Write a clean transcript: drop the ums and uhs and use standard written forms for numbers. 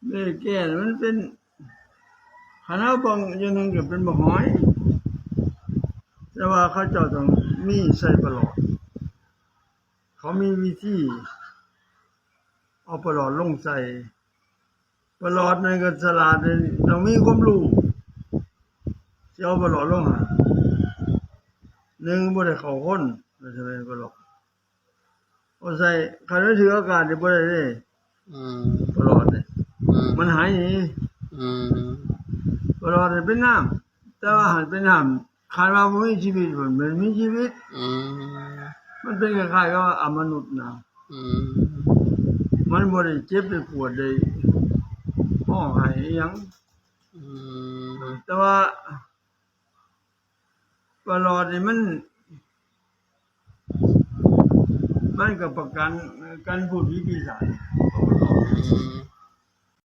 เลขแก่มันเป็นคณะบางอย่างหนึงก็เป็นบ่หอยแต่ว่าเขาเจ้าต้องมีใส่ประหลอดเขามีวิธีเอาประหลอดลงใส่ประหลอดในก็ฉลาดเลยต้องมีความรู้สิเอาประหลอดลงหาหนึ่งบ่ได้เข้าคนว่าจะเป็นประหลอดเอาใส่คันมันถืออากาศนี่บ่ได้เด้อืมประหลอดนี่อืมมันหายหนี อืมประหลอดนี่เป็นน้ำแต่ว่าหันเป็นน้ำคาดว่าบ่มีชีวิตมันมีชีวิตอืมมันเป็นคล้ายๆกับว่าอมนุษย์นะอืมมันบ่ได้เจ็บได้ปวดได้ร้องไห้อิหยังอืมแต่ว่าประหลอดนี่มันก็ประกันกันพูดผีปีศาจอืม